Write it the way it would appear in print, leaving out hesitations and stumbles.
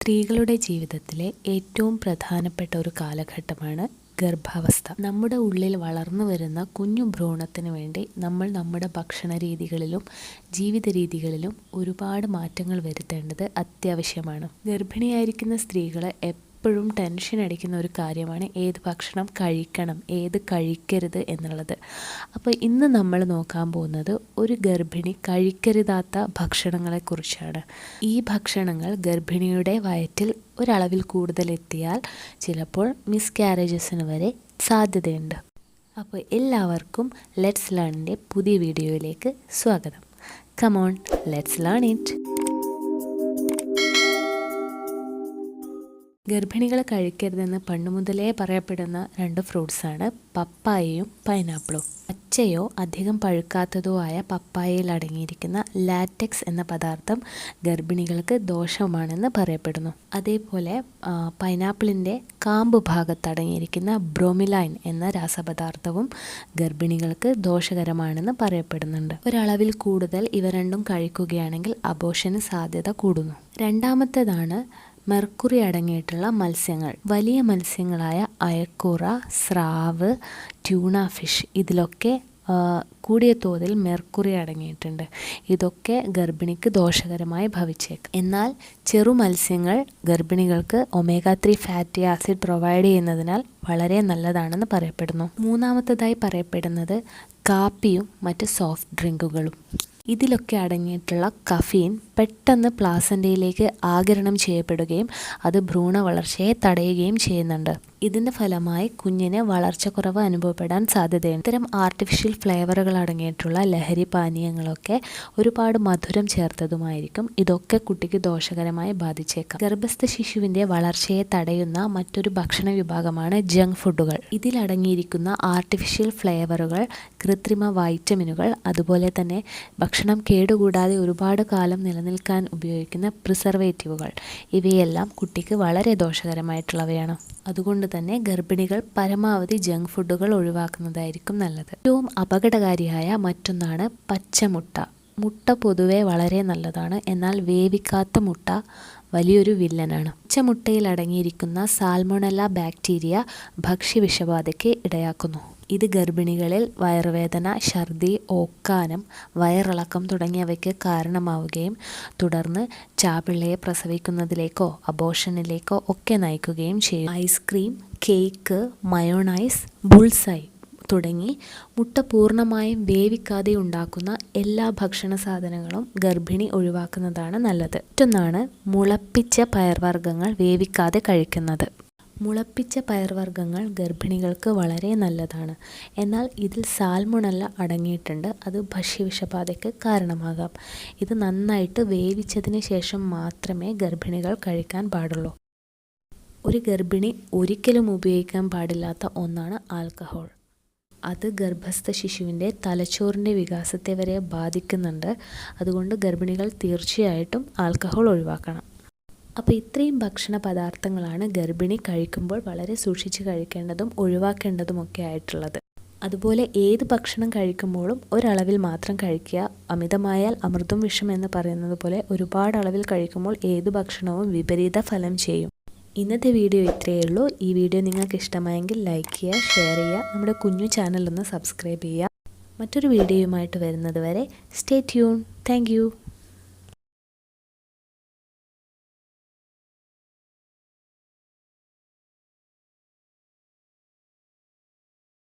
സ്ത്രീകളുടെ ജീവിതത്തിലെ ഏറ്റവും പ്രധാനപ്പെട്ട ഒരു കാലഘട്ടമാണ് ഗർഭാവസ്ഥ. നമ്മുടെ ഉള്ളിൽ വളർന്നു വരുന്ന കുഞ്ഞു ഭ്രൂണത്തിന് വേണ്ടി നമ്മൾ നമ്മുടെ ഭക്ഷണ രീതികളിലും ജീവിത രീതികളിലും ഒരുപാട് മാറ്റങ്ങൾ വരുത്തേണ്ടത് അത്യാവശ്യമാണ്. ഗർഭിണിയായിരിക്കുന്ന സ്ത്രീകൾ എപ്പോഴും ടെൻഷൻ അടിക്കുന്ന ഒരു കാര്യമാണ് ഏത് ഭക്ഷണം കഴിക്കണം, ഏത് കഴിക്കരുത് എന്നുള്ളത്. അപ്പോൾ ഇന്ന് നമ്മൾ നോക്കാൻ പോകുന്നത് ഒരു ഗർഭിണി കഴിക്കരുതാത്ത ഭക്ഷണങ്ങളെക്കുറിച്ചാണ്. ഈ ഭക്ഷണങ്ങൾ ഗർഭിണിയുടെ വയറ്റിൽ ഒരളവിൽ കൂടുതൽ എത്തിയാൽ ചിലപ്പോൾ മിസ്കാരേജസിന് വരെ സാധ്യതയുണ്ട്. അപ്പോൾ എല്ലാവർക്കും ലെറ്റ്സ് ലേണിൻ്റെ പുതിയ വീഡിയോയിലേക്ക് സ്വാഗതം. Come on, let's learn it. ഗർഭിണികൾ കഴിക്കരുതെന്ന് പണ്ടുമുതലേ പറയപ്പെടുന്ന രണ്ട് ഫ്രൂട്ട്സാണ് പപ്പായയും പൈനാപ്പിളും. പച്ചയോ അധികം പഴുക്കാത്തതോ ആയ പപ്പായയിൽ അടങ്ങിയിരിക്കുന്ന ലാറ്റക്സ് എന്ന പദാർത്ഥം ഗർഭിണികൾക്ക് ദോഷമാണെന്ന് പറയപ്പെടുന്നു. അതേപോലെ പൈനാപ്പിളിൻ്റെ കാമ്പ് ഭാഗത്ത് അടങ്ങിയിരിക്കുന്ന ബ്രോമിലൈൻ എന്ന രാസപദാർത്ഥവും ഗർഭിണികൾക്ക് ദോഷകരമാണെന്ന് പറയപ്പെടുന്നുണ്ട്. ഒരളവിൽ കൂടുതൽ ഇവ രണ്ടും കഴിക്കുകയാണെങ്കിൽ അബോർഷന് സാധ്യത കൂടുന്നു. രണ്ടാമത്തേതാണ് മെർക്കുറി അടങ്ങിയിട്ടുള്ള മത്സ്യങ്ങൾ. വലിയ മത്സ്യങ്ങളായ അയക്കൂറ, സ്രാവ്, ട്യൂണ ഫിഷ് ഇതിലൊക്കെ കൂടിയ തോതിൽ മെർക്കുറി അടങ്ങിയിട്ടുണ്ട്. ഇതൊക്കെ ഗർഭിണിക്ക് ദോഷകരമായി ഭവിച്ചേക്കാം. എന്നാൽ ചെറു മത്സ്യങ്ങൾ ഗർഭിണികൾക്ക് ഒമേഗ 3 ഫാറ്റി ആസിഡ് പ്രൊവൈഡ് ചെയ്യുന്നതിനാൽ വളരെ നല്ലതാണെന്ന് പറയപ്പെടുന്നു. മൂന്നാമത്തേതായി പറയപ്പെടുന്നത് കാപ്പിയും മറ്റ് സോഫ്റ്റ് ഡ്രിങ്കുകളും. ഇതിലൊക്കെ അടങ്ങിയിട്ടുള്ള കഫീൻ പെട്ടെന്ന് പ്ലാസൻ്റയിലേക്ക് ആഗിരണം ചെയ്യപ്പെടുകയും അത് ഭ്രൂണ വളർച്ചയെ തടയുകയും ചെയ്യുന്നുണ്ട്. ഇതിൻ്റെ ഫലമായി കുഞ്ഞിന് വളർച്ചക്കുറവ് അനുഭവപ്പെടാൻ സാധ്യതയുണ്ട്. ഇത്തരം ആർട്ടിഫിഷ്യൽ ഫ്ലേവറുകൾ അടങ്ങിയിട്ടുള്ള ലഹരി പാനീയങ്ങളൊക്കെ ഒരുപാട് മധുരം ചേർത്തതുമായിരിക്കും. ഇതൊക്കെ കുട്ടിക്ക് ദോഷകരമായി ബാധിച്ചേക്കാം. ഗർഭസ്ഥ ശിശുവിൻ്റെ വളർച്ചയെ തടയുന്ന മറ്റൊരു ഭക്ഷണ വിഭാഗമാണ് ജങ്ക് ഫുഡുകൾ. ഇതിലടങ്ങിയിരിക്കുന്ന ആർട്ടിഫിഷ്യൽ ഫ്ലേവറുകൾ, കൃത്രിമ വൈറ്റമിനുകൾ, അതുപോലെ തന്നെ ഭക്ഷണം കേടുകൂടാതെ ഒരുപാട് കാലം നിലനിൽക്കാൻ ഉപയോഗിക്കുന്ന പ്രിസർവേറ്റീവുകൾ, ഇവയെല്ലാം കുട്ടിക്ക് വളരെ ദോഷകരമായിട്ടുള്ളവയാണ്. അതുകൊണ്ട് തന്നെ ഗർഭിണികൾ പരമാവധി ജങ്ക് ഫുഡുകൾ ഒഴിവാക്കുന്നതായിരിക്കും നല്ലത്. ഏറ്റവും അപകടകാരിയായ മറ്റൊന്നാണ് പച്ചമുട്ട. മുട്ട പൊതുവെ വളരെ നല്ലതാണ്, എന്നാൽ വേവിക്കാത്ത മുട്ട വലിയൊരു വില്ലനാണ്. പച്ചമുട്ടയിൽ അടങ്ങിയിരിക്കുന്ന സാൽമോണല്ല ബാക്ടീരിയ ഭക്ഷ്യവിഷബാധയ്ക്ക് ഇടയാക്കുന്നു. ഇത് ഗർഭിണികളിൽ വയറുവേദന, ഛർദി, ഓക്കാനം, വയറിളക്കം തുടങ്ങിയവയ്ക്ക് കാരണമാവുകയും തുടർന്ന് ചാപിള്ളയെ പ്രസവിക്കുന്നതിലേക്കോ അബോർഷനിലേക്കോ ഒക്കെ നയിക്കുകയും ചെയ്യും. ഐസ്ക്രീം, കേക്ക്, മയോണൈസ്, ബുൾസൈ തുടങ്ങി മുട്ട പൂർണ്ണമായും വേവിക്കാതെ ഉണ്ടാക്കുന്ന എല്ലാ ഭക്ഷണ സാധനങ്ങളും ഗർഭിണി ഒഴിവാക്കുന്നതാണ് നല്ലത്. മറ്റൊന്നാണ് മുളപ്പിച്ച പയർവർഗ്ഗങ്ങൾ വേവിക്കാതെ കഴിക്കുന്നത്. മുളപ്പിച്ച പയർവർഗ്ഗങ്ങൾ ഗർഭിണികൾക്ക് വളരെ നല്ലതാണ്, എന്നാൽ ഇതിൽ സാൽമോണല്ല അടങ്ങിയിട്ടുണ്ട്. അത് ഭക്ഷ്യവിഷബാധയ്ക്ക് കാരണമാകാം. ഇത് നന്നായിട്ട് വേവിച്ചതിന് ശേഷം മാത്രമേ ഗർഭിണികൾ കഴിക്കാൻ പാടുള്ളൂ. ഒരു ഗർഭിണി ഒരിക്കലും ഉപയോഗിക്കാൻ പാടില്ലാത്ത ഒന്നാണ് ആൽക്കഹോൾ. അത് ഗർഭസ്ഥ ശിശുവിൻ്റെ തലച്ചോറിൻ്റെ വികാസത്തെ വരെ ബാധിക്കുന്നുണ്ട്. അതുകൊണ്ട് ഗർഭിണികൾ തീർച്ചയായിട്ടും ആൽക്കഹോൾ ഒഴിവാക്കണം. അപ്പോൾ ഇത്രയും ഭക്ഷണ പദാർത്ഥങ്ങളാണ് ഗർഭിണി കഴിക്കുമ്പോൾ വളരെ സൂക്ഷിച്ച് കഴിക്കേണ്ടതും ഒഴിവാക്കേണ്ടതുമൊക്കെ ആയിട്ടുള്ളത്. അതുപോലെ ഏത് ഭക്ഷണം കഴിക്കുമ്പോഴും ഒരളവിൽ മാത്രം കഴിക്കുക. അമിതമായാൽ അമൃതും വിഷം എന്ന് പറയുന്നത് പോലെ ഒരുപാട് അളവിൽ കഴിക്കുമ്പോൾ ഏത് ഭക്ഷണവും വിപരീത ഫലം ചെയ്യും. ഇന്നത്തെ വീഡിയോ ഇത്രയേ ഉള്ളൂ. ഈ വീഡിയോ നിങ്ങൾക്ക് ഇഷ്ടമായെങ്കിൽ ലൈക്ക് ചെയ്യുക, ഷെയർ ചെയ്യുക, നമ്മുടെ കുഞ്ഞു ചാനലൊന്ന് സബ്സ്ക്രൈബ് ചെയ്യുക. മറ്റൊരു വീഡിയോയുമായിട്ട് വരുന്നത് വരെ സ്റ്റേ ട്യൂൺ. Thank you.